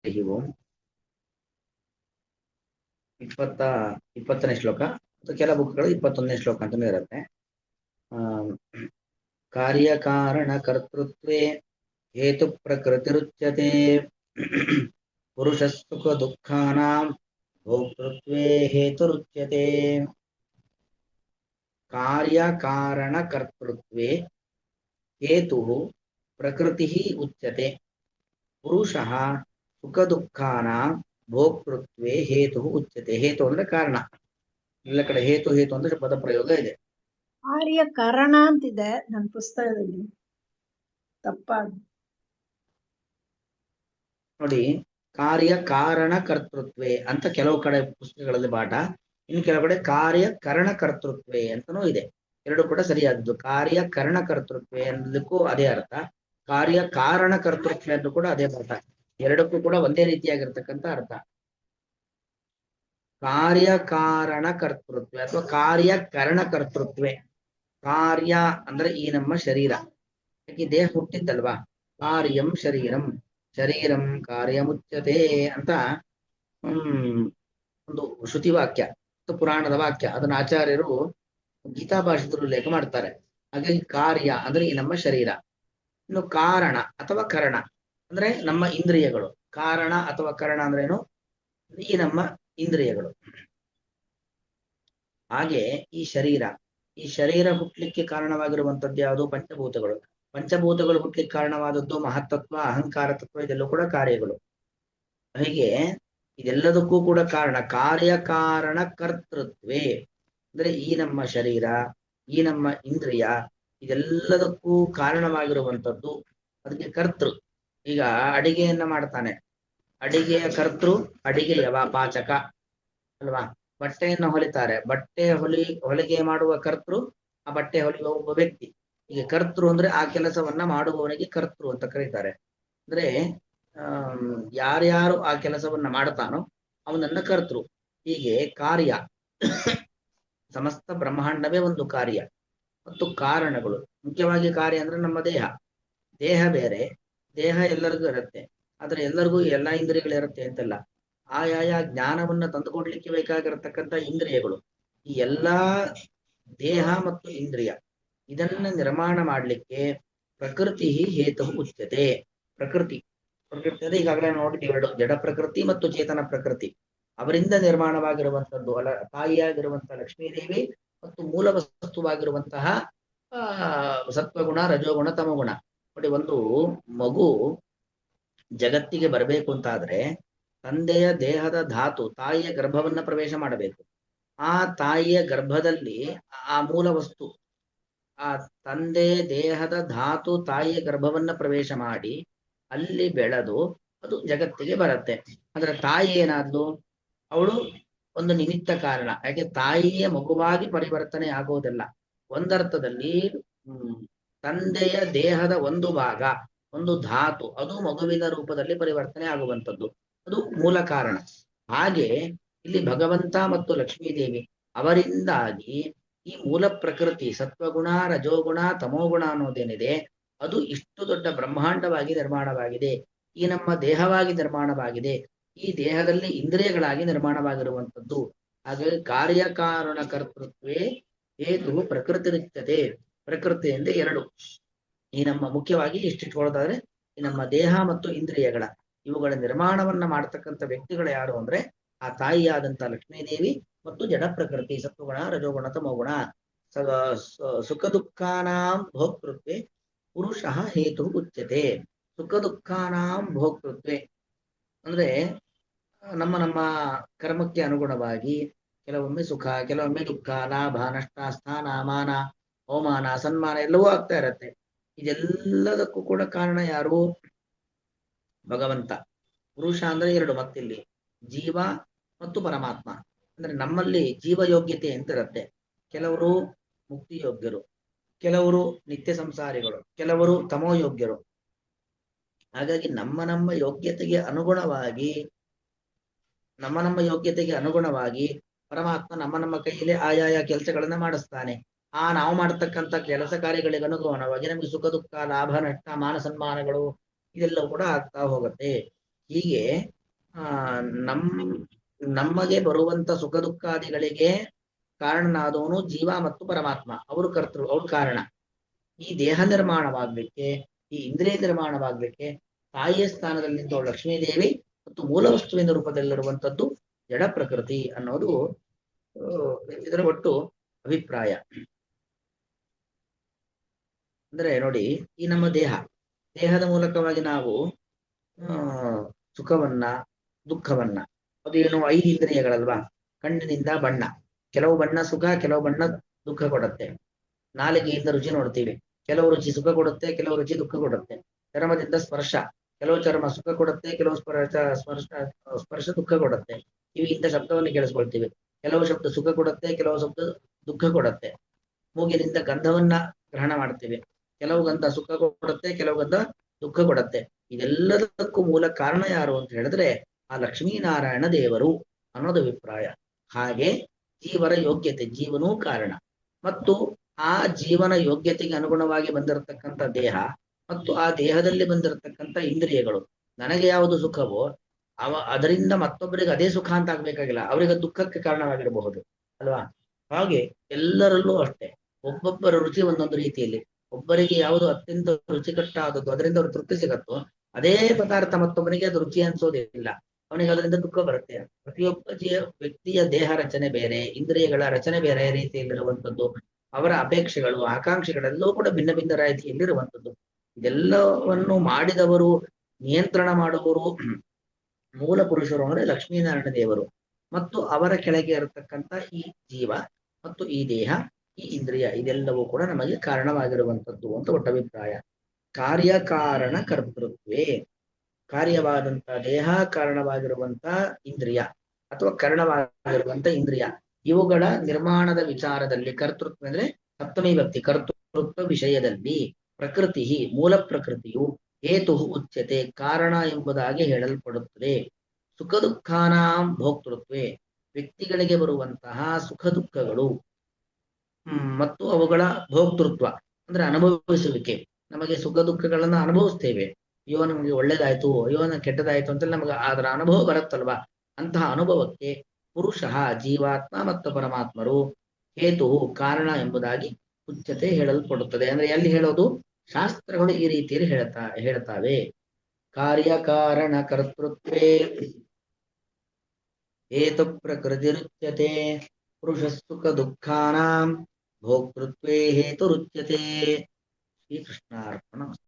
ಹರಿ ಓಂ. 20ನೇ ಶ್ಲೋಕ ಮತ್ತು ಕೆಲ ಬುಕ್ಗಳು 21ನೇ ಶ್ಲೋಕ ಅಂತಾನೆ ಇರುತ್ತೆ. ಕಾರ್ಯಕಾರಣ ಕರ್ತೃತ್ವೇ ಹೇತು ಪ್ರಕೃತಿರುಚ್ಯತೆ ಪುರುಷ ಸುಖ ದುಃಖಾನಾಂ ಭೋಕ್ತೃತ್ವೇ ಹೇತುರುಚ್ಯತೆ. ಕಾರ್ಯಕಾರಣ ಕರ್ತೃತ್ವೇ ಹೇತು ಪ್ರಕೃತಿ ಉಚ್ಯತೆ ಪುರುಷಃ ಸುಖ ದುಃಖಾನಾಂ ಭೋಕ್ತೃತ್ವೇ ಹೇತು ಉಚ್ಯತೆ. ಹೇತು ಅಂದ್ರೆ ಕಾರಣ. ಎಲ್ಲ ಕಡೆ ಹೇತು ಹೇತು ಅಂದ್ರೆ ಪದ ಪ್ರಯೋಗ ಇದೆ. ಕಾರ್ಯಕಾರಣ ಅಂತಿದೆ ನನ್ನ ಪುಸ್ತಕದಲ್ಲಿ, ತಪ್ಪಾದ ನೋಡಿ, ಕಾರ್ಯಕಾರಣ ಕರ್ತೃತ್ವೇ ಅಂತ ಕೆಲವು ಕಡೆ ಪುಸ್ತಕಗಳಲ್ಲಿ ಪಾಠ, ಇನ್ನು ಕೆಲವು ಕಡೆ ಕಾರ್ಯಕರಣ ಕರ್ತೃತ್ವೇ ಅಂತನೂ ಇದೆ. ಎರಡು ಕೂಡ ಸರಿಯಾದದ್ದು. ಕಾರ್ಯಕರಣ ಕರ್ತೃತ್ವೇ ಅನ್ನೋದಕ್ಕೂ ಅದೇ ಅರ್ಥ, ಕಾರ್ಯಕಾರಣ ಕರ್ತೃತ್ವ ಎಂದು ಕೂಡ ಅದೇ ಅರ್ಥ. ಎರಡಕ್ಕೂ ಕೂಡ ಒಂದೇ ರೀತಿಯಾಗಿರ್ತಕ್ಕಂಥ ಅರ್ಥ. ಕಾರ್ಯಕಾರಣ ಕರ್ತೃತ್ವ ಅಥವಾ ಕಾರ್ಯಕರಣ ಕರ್ತೃತ್ವೇ. ಕಾರ್ಯ ಅಂದ್ರೆ ಈ ನಮ್ಮ ಶರೀರ, ಈ ದೇಹ ಹುಟ್ಟಿದ್ದಲ್ವಾ, ಕಾರ್ಯಂ ಶರೀರಂ ಶರೀರಂ ಕಾರ್ಯಮುಚ್ಯತೆ ಅಂತ ಒಂದು ಶ್ರುತಿ ವಾಕ್ಯ, ಪುರಾಣದ ವಾಕ್ಯ. ಅದನ್ನ ಆಚಾರ್ಯರು ಗೀತಾ ಭಾಷೆದಲ್ಲಿ ಉಲ್ಲೇಖ ಮಾಡ್ತಾರೆ. ಹಾಗಾಗಿ ಕಾರ್ಯ ಅಂದ್ರೆ ಈ ನಮ್ಮ ಶರೀರ. ಇನ್ನು ಕಾರಣ ಅಥವಾ ಕರಣ ಅಂದ್ರೆ ನಮ್ಮ ಇಂದ್ರಿಯಗಳು. ಕಾರಣ ಅಥವಾ ಕರಣ ಅಂದ್ರೆ ಏನು? ಈ ನಮ್ಮ ಇಂದ್ರಿಯಗಳು. ಹಾಗೆ ಈ ಶರೀರ ಹುಟ್ಟಲಿಕ್ಕೆ ಕಾರಣವಾಗಿರುವಂತದ್ದು ಯಾವುದು? ಪಂಚಭೂತಗಳು. ಪಂಚಭೂತಗಳು ಹುಟ್ಟಲಿಕ್ಕೆ ಕಾರಣವಾದದ್ದು ಮಹತ್ತತ್ವ, ಅಹಂಕಾರ ತತ್ವ, ಇದೆಲ್ಲೂ ಕೂಡ ಕಾರ್ಯಗಳು. ಹೀಗೆ ಇದೆಲ್ಲದಕ್ಕೂ ಕೂಡ ಕಾರಣ ಕಾರ್ಯಕಾರಣ ಕರ್ತೃತ್ವೇ ಅಂದ್ರೆ ಈ ನಮ್ಮ ಶರೀರ, ಈ ನಮ್ಮ ಇಂದ್ರಿಯ, ಇದೆಲ್ಲದಕ್ಕೂ ಕಾರಣವಾಗಿರುವಂಥದ್ದು. ಅದಕ್ಕೆ ಕರ್ತೃ. ಈಗ ಅಡಿಗೆಯನ್ನ ಮಾಡ್ತಾನೆ, ಅಡಿಗೆಯ ಕರ್ತೃ ಅಡಿಗೆಯವ ಪಾಚಕ ಅಲ್ವಾ. ಬಟ್ಟೆಯನ್ನ ಹೊಲಿತಾರೆ, ಬಟ್ಟೆ ಹೊಲಿಗೆ ಮಾಡುವ ಕರ್ತೃ ಆ ಬಟ್ಟೆ ಹೊಲಿಯುವ ಒಬ್ಬ ವ್ಯಕ್ತಿ. ಈಗ ಕರ್ತೃ ಅಂದ್ರೆ ಆ ಕೆಲಸವನ್ನ ಮಾಡುವವನಿಗೆ ಕರ್ತೃ ಅಂತ ಕರೀತಾರೆ. ಅಂದ್ರೆ ಯಾರ್ಯಾರು ಆ ಕೆಲಸವನ್ನ ಮಾಡ್ತಾನೋ ಅವನನ್ನ ಕರ್ತೃ. ಹೀಗೆ ಕಾರ್ಯ ಸಮಸ್ತ ಬ್ರಹ್ಮಾಂಡವೇ ಒಂದು ಕಾರ್ಯ ಮತ್ತು ಕಾರಣಗಳು. ಮುಖ್ಯವಾಗಿ ಕಾರ್ಯ ಅಂದ್ರೆ ನಮ್ಮ ದೇಹ ಬೇರೆ. ದೇಹ ಎಲ್ಲರಿಗೂ ಇರುತ್ತೆ, ಆದ್ರೆ ಎಲ್ಲರಿಗೂ ಎಲ್ಲಾ ಇಂದ್ರಿಯಗಳು ಇರುತ್ತೆ ಅಂತಲ್ಲ. ಆಯಾಯ ಜ್ಞಾನವನ್ನ ತಂದುಕೊಡ್ಲಿಕ್ಕೆ ಬೇಕಾಗಿರತಕ್ಕಂಥ ಇಂದ್ರಿಯಗಳು. ಈ ಎಲ್ಲಾ ದೇಹ ಮತ್ತು ಇಂದ್ರಿಯ ಇದನ್ನ ನಿರ್ಮಾಣ ಮಾಡ್ಲಿಕ್ಕೆ ಪ್ರಕೃತಿ ಹೇತು ಉಚ್ಯತೆ. ಪ್ರಕೃತಿ ಅಂದ್ರೆ ಈಗಾಗಲೇ ನೋಡಿದ್ದೀವಿ, ಎರಡು ಜಡ ಪ್ರಕೃತಿ ಮತ್ತು ಚೇತನ ಪ್ರಕೃತಿ. ಅವರಿಂದ ನಿರ್ಮಾಣವಾಗಿರುವಂತದ್ದು ಅಲ್ಲ, ತಾಯಿಯಾಗಿರುವಂತಹ ಲಕ್ಷ್ಮೀದೇವಿ ಮತ್ತು ಮೂಲ ವಸ್ತುವಾಗಿರುವಂತಹ ಸತ್ವಗುಣ, ರಜೋಗುಣ, ತಮೋಗುಣ. ನೋಡಿ, ಒಂದು ಮಗು ಜಗತ್ತಿಗೆ ಬರಬೇಕು ಅಂತಾದ್ರೆ ತಂದೆಯ ದೇಹದ ಧಾತು ತಾಯಿಯ ಗರ್ಭವನ್ನ ಪ್ರವೇಶ ಮಾಡಬೇಕು. ಆ ತಾಯಿಯ ಗರ್ಭದಲ್ಲಿ ಆ ಮೂಲ ವಸ್ತು, ಆ ತಂದೆಯ ದೇಹದ ಧಾತು ತಾಯಿಯ ಗರ್ಭವನ್ನ ಪ್ರವೇಶ ಮಾಡಿ ಅಲ್ಲಿ ಬೆಳೆದು ಅದು ಜಗತ್ತಿಗೆ ಬರುತ್ತೆ. ಅಂದ್ರೆ ತಾಯಿ ಏನಾದ್ಲು? ಅವಳು ಒಂದು ನಿಮಿತ್ತ ಕಾರಣ. ಯಾಕೆ ತಾಯಿಯ ಮಗುವಾಗಿ ಪರಿವರ್ತನೆ ಆಗೋದಿಲ್ಲ. ಒಂದರ್ಥದಲ್ಲಿ ತಂದೆಯ ದೇಹದ ಒಂದು ಭಾಗ, ಒಂದು ಧಾತು, ಅದು ಮಗುವಿನ ರೂಪದಲ್ಲಿ ಪರಿವರ್ತನೆ ಆಗುವಂಥದ್ದು, ಅದು ಮೂಲ ಕಾರಣ. ಹಾಗೆ ಇಲ್ಲಿ ಭಗವಂತ ಮತ್ತು ಲಕ್ಷ್ಮೀದೇವಿ ಅವರಿಂದಾಗಿ ಈ ಮೂಲ ಪ್ರಕೃತಿ ಸತ್ವಗುಣ, ರಜೋಗುಣ, ತಮೋಗುಣ ಅನ್ನೋದೇನಿದೆ ಅದು ಇಷ್ಟು ದೊಡ್ಡ ಬ್ರಹ್ಮಾಂಡವಾಗಿ ನಿರ್ಮಾಣವಾಗಿದೆ. ಈ ನಮ್ಮ ದೇಹವಾಗಿ ನಿರ್ಮಾಣವಾಗಿದೆ. ಈ ದೇಹದಲ್ಲಿ ಇಂದ್ರಿಯಗಳಾಗಿ ನಿರ್ಮಾಣವಾಗಿರುವಂಥದ್ದು. ಹಾಗಾಗಿ ಕಾರ್ಯಕಾರಣ ಕರ್ತೃತ್ವೇ ಹೇತು ಪ್ರಕೃತಿರಿಚ್ಯತೆ. ಪ್ರಕೃತಿ ಅಂದ್ರೆ ಎರಡು. ಈ ನಮ್ಮ ಮುಖ್ಯವಾಗಿ ಇಷ್ಟಿಟ್ಕೊಳ್ಳೋದಾದ್ರೆ ಈ ನಮ್ಮ ದೇಹ ಮತ್ತು ಇಂದ್ರಿಯಗಳ ಇವುಗಳ ನಿರ್ಮಾಣವನ್ನ ಮಾಡ್ತಕ್ಕಂಥ ವ್ಯಕ್ತಿಗಳು ಯಾರು ಅಂದ್ರೆ ಆ ತಾಯಿಯಾದಂತ ಲಕ್ಷ್ಮೀದೇವಿ ಮತ್ತು ಜಡ ಪ್ರಕೃತಿ ಸತ್ವಗುಣ, ರಜೋಗುಣ, ತಮೋಗುಣ. ಸುಖ ದುಃಖಾನಾಂ ಭೋಕ್ತೃತ್ವೇ ಪುರುಷಃ ಹೇತು ಉಚ್ಯತೆ. ಸುಖ ದುಃಖಾನಾಂ ಭೋಕ್ತೃತ್ವೇ ಅಂದ್ರೆ ನಮ್ಮ ಕರ್ಮಕ್ಕೆ ಅನುಗುಣವಾಗಿ ಕೆಲವೊಮ್ಮೆ ಸುಖ, ಕೆಲವೊಮ್ಮೆ ದುಃಖ, ಲಾಭ, ನಷ್ಟ, ಸ್ಥಾನ, ಮಾನ, ಅವಮಾನ, ಸನ್ಮಾನ ಎಲ್ಲವೂ ಆಗ್ತಾ ಇರತ್ತೆ. ಇದೆಲ್ಲದಕ್ಕೂ ಕೂಡ ಕಾರಣ ಯಾರು? ಭಗವಂತ. ಪುರುಷ ಅಂದ್ರೆ ಎರಡು, ಮತ್ತಿಲ್ಲಿ ಜೀವ ಮತ್ತು ಪರಮಾತ್ಮ. ಅಂದ್ರೆ ನಮ್ಮಲ್ಲಿ ಜೀವ ಯೋಗ್ಯತೆ ಅಂತ ಇರುತ್ತೆ. ಕೆಲವರು ಮುಕ್ತಿ ಯೋಗ್ಯರು, ಕೆಲವರು ನಿತ್ಯ ಸಂಸಾರಿಗಳು, ಕೆಲವರು ತಮೋಯೋಗ್ಯರು. ಹಾಗಾಗಿ ನಮ್ಮ ಯೋಗ್ಯತೆಗೆ ಅನುಗುಣವಾಗಿ ಪರಮಾತ್ಮ ನಮ್ಮ ಕೈಯಲ್ಲಿ ಆಯಾಯ ಕೆಲಸಗಳನ್ನ ಮಾಡಿಸ್ತಾನೆ. ನಾವು ಮಾಡತಕ್ಕಂಥ ಕೆಲಸ ಕಾರ್ಯಗಳಿಗೆ ಅನುಗುಣವಾಗಿ ನಮಗೆ ಸುಖ ದುಃಖ, ಲಾಭ ನಷ್ಟ, ಮಾನ ಸನ್ಮಾನಗಳು ಇದೆಲ್ಲವೂ ಕೂಡ ಆಗ್ತಾ ಹೋಗುತ್ತೆ. ಹೀಗೆ ಆ ನಮ್ ನಮಗೆ ಬರುವಂತ ಸುಖ ದುಃಖಾದಿಗಳಿಗೆ ಕಾರಣನಾದವನು ಜೀವ ಮತ್ತು ಪರಮಾತ್ಮ, ಅವರು ಕರ್ತೃ, ಅವ್ರ ಕಾರಣ. ಈ ದೇಹ ನಿರ್ಮಾಣವಾಗ್ಲಿಕ್ಕೆ, ಈ ಇಂದ್ರಿಯ ನಿರ್ಮಾಣವಾಗ್ಲಿಕ್ಕೆ ತಾಯಿಯ ಸ್ಥಾನದಲ್ಲಿ ನಿಂತವಳು ಲಕ್ಷ್ಮೀದೇವಿ ಮತ್ತು ಮೂಲ ವಸ್ತುವಿನ ರೂಪದಲ್ಲಿರುವಂತದ್ದು ಜಡ ಪ್ರಕೃತಿ ಅನ್ನೋದು ಇದರ ಒಟ್ಟು ಅಭಿಪ್ರಾಯ. ಅಂದ್ರೆ ನೋಡಿ, ಈ ನಮ್ಮ ದೇಹದ ಮೂಲಕವಾಗಿ ನಾವು ಆ ಸುಖವನ್ನ ದುಃಖವನ್ನ, ಅದೇನು 5 ಇಂದ್ರಿಯಗಳಲ್ವಾ. ಕಣ್ಣಿನಿಂದ ಬಣ್ಣ, ಕೆಲವು ಬಣ್ಣ ಸುಖ, ಕೆಲವು ಬಣ್ಣ ದುಃಖ ಕೊಡುತ್ತೆ. ನಾಲಿಗೆಯಿಂದ ರುಚಿ ನೋಡ್ತೀವಿ, ಕೆಲವು ರುಚಿ ಸುಖ ಕೊಡುತ್ತೆ, ಕೆಲವು ರುಚಿ ದುಃಖ ಕೊಡುತ್ತೆ. ಚರ್ಮದಿಂದ ಸ್ಪರ್ಶ, ಕೆಲವು ಚರ್ಮ ಸುಖ ಕೊಡುತ್ತೆ, ಕೆಲವು ಸ್ಪರ್ಶ ದುಃಖ ಕೊಡುತ್ತೆ. ಕಿವಿಯಿಂದ ಶಬ್ದವನ್ನು ಕೇಳಿಸ್ಕೊಳ್ತೀವಿ, ಕೆಲವು ಶಬ್ದ ಸುಖ ಕೊಡುತ್ತೆ, ಕೆಲವು ಶಬ್ದ ದುಃಖ ಕೊಡುತ್ತೆ. ಮೂಗಿನಿಂದ ಗಂಧವನ್ನ ಗ್ರಹಣ ಮಾಡ್ತೀವಿ, ಕೆಲವು ಗಂಧ ಸುಖ ಕೊಡುತ್ತೆ, ಕೆಲವು ಗಂಧ ದುಃಖ ಕೊಡುತ್ತೆ. ಇದೆಲ್ಲದಕ್ಕೂ ಮೂಲ ಕಾರಣ ಯಾರು ಅಂತ ಹೇಳಿದ್ರೆ ಆ ಲಕ್ಷ್ಮೀನಾರಾಯಣ ದೇವರು ಅನ್ನೋದು ಅಭಿಪ್ರಾಯ. ಹಾಗೆ ಜೀವರ ಯೋಗ್ಯತೆ, ಜೀವನೂ ಕಾರಣ, ಮತ್ತು ಆ ಜೀವನ ಯೋಗ್ಯತೆಗೆ ಅನುಗುಣವಾಗಿ ಬಂದಿರತಕ್ಕಂಥ ದೇಹ ಮತ್ತು ಆ ದೇಹದಲ್ಲಿ ಬಂದಿರತಕ್ಕಂಥ ಇಂದ್ರಿಯಗಳು, ನನಗೆ ಯಾವುದು ಸುಖವೋ ಅದರಿಂದ ಮತ್ತೊಬ್ಬರಿಗೆ ಅದೇ ಸುಖ ಅಂತ ಆಗ್ಬೇಕಾಗಿಲ್ಲ, ಅವರಿಗೆ ದುಃಖಕ್ಕೆ ಕಾರಣವಾಗಿರಬಹುದು ಅಲ್ವಾ. ಹಾಗೆ ಎಲ್ಲರಲ್ಲೂ ಅಷ್ಟೇ, ಒಬ್ಬೊಬ್ಬರ ರುಚಿ ಒಂದೊಂದು ರೀತಿಯಲ್ಲಿ. ಒಬ್ಬರಿಗೆ ಯಾವುದು ಅತ್ಯಂತ ರುಚಿಕಟ್ಟಾದದ್ದು, ಅದರಿಂದ ಅವ್ರು ತೃಪ್ತಿ ಸಿಗತ್ತೋ ಅದೇ ಪದಾರ್ಥ ಮತ್ತೊಬ್ಬನಿಗೆ ಅದು ರುಚಿ ಅನ್ಸೋದಿಲ್ಲ, ಅವನಿಗೆ ಅದರಿಂದ ದುಃಖ ಬರುತ್ತೆ. ಪ್ರತಿಯೊಬ್ಬ ವ್ಯಕ್ತಿಯ ದೇಹ ರಚನೆ ಬೇರೆ, ಇಂದ್ರಿಯಗಳ ರಚನೆ ಬೇರೆ ರೀತಿಯಲ್ಲಿರುವಂಥದ್ದು, ಅವರ ಅಪೇಕ್ಷೆಗಳು ಆಕಾಂಕ್ಷೆಗಳೆಲ್ಲವೂ ಕೂಡ ಭಿನ್ನ ಭಿನ್ನ ರೀತಿಯಲ್ಲಿರುವಂಥದ್ದು. ಇದೆಲ್ಲವನ್ನು ಮಾಡಿದವರು, ನಿಯಂತ್ರಣ ಮಾಡುವವರು ಮೂಲ ಪುರುಷರು ಅಂದರೆ ಲಕ್ಷ್ಮೀನಾರಾಯಣ ದೇವರು, ಮತ್ತು ಅವರ ಕೆಳಗೆ ಇರತಕ್ಕಂಥ ಈ ಜೀವ ಮತ್ತು ಈ ದೇಹ, ಈ ಇಂದ್ರಿಯ, ಇದೆಲ್ಲವೂ ಕೂಡ ನಮಗೆ ಕಾರಣವಾಗಿರುವಂಥದ್ದು ಅಂತ ಒಟ್ಟ ಅಭಿಪ್ರಾಯ. ಕಾರ್ಯಕಾರಣ ಕರ್ತೃತ್ವೇ, ಕಾರ್ಯವಾದಂತ ದೇಹ, ಕಾರಣವಾಗಿರುವಂತ ಇಂದ್ರಿಯ ಅಥವಾ ಕಾರಣವಾಗಿರುವಂತ ಇಂದ್ರಿಯ, ಇವುಗಳ ನಿರ್ಮಾಣದ ವಿಚಾರದಲ್ಲಿ ಕರ್ತೃತ್ವ ಅಂದ್ರೆ ಸಪ್ತಮಿ ಭಕ್ತಿ, ಕರ್ತೃತ್ವ ವಿಷಯದಲ್ಲಿ ಪ್ರಕೃತಿ, ಮೂಲ ಪ್ರಕೃತಿಯು ಹೇತು ಉಚ್ಯತೆ, ಕಾರಣ ಎಂಬುದಾಗಿ ಹೇಳಲ್ಪಡುತ್ತದೆ. ಸುಖ ದುಃಖಾನಾಂ ಭೋಕ್ತೃತ್ವೇ, ವ್ಯಕ್ತಿಗಳಿಗೆ ಬರುವಂತಹ ಸುಖ ದುಃಖಗಳು ಮತ್ತು ಅವುಗಳ ಭೋಕ್ತೃತ್ವ ಅಂದ್ರೆ ಅನುಭವಿಸುವಿಕೆ. ನಮಗೆ ಸುಖ ದುಃಖಗಳನ್ನ ಅನುಭವಿಸ್ತೇವೆ, ಅಯ್ಯೋ ನಮಗೆ ಒಳ್ಳೇದಾಯ್ತು, ಅಯ್ಯೋ ನಮ್ಗೆ ಕೆಟ್ಟದಾಯ್ತು ಅಂತ ನಮಗೆ ಅದರ ಅನುಭವ ಬರುತ್ತಲ್ವಾ. ಅಂತಹ ಅನುಭವಕ್ಕೆ ಪುರುಷ, ಜೀವಾತ್ಮ ಮತ್ತು ಪರಮಾತ್ಮರು ಹೇತು, ಕಾರಣ ಎಂಬುದಾಗಿ ಉಚ್ಯತೆ ಹೇಳಲ್ಪಡುತ್ತದೆ. ಅಂದ್ರೆ ಎಲ್ಲಿ ಹೇಳೋದು? ಶಾಸ್ತ್ರಗಳು ಈ ರೀತಿಯಲ್ಲಿ ಹೇಳ್ತಾವೆ. ಕಾರ್ಯಕಾರಣ ಕರ್ತೃತ್ವೇ ಹೇತು ಪ್ರಕೃತಿರುಚ್ಯತೆ, ಪುರುಷ ಸುಖ ದುಃಖಾನಾಂ ಭೋಕ್ತೃತ್ವೇ ಹೇತುರುಚ್ಯತೆ. ಶ್ರೀಕೃಷ್ಣಾರ್ಪಣ.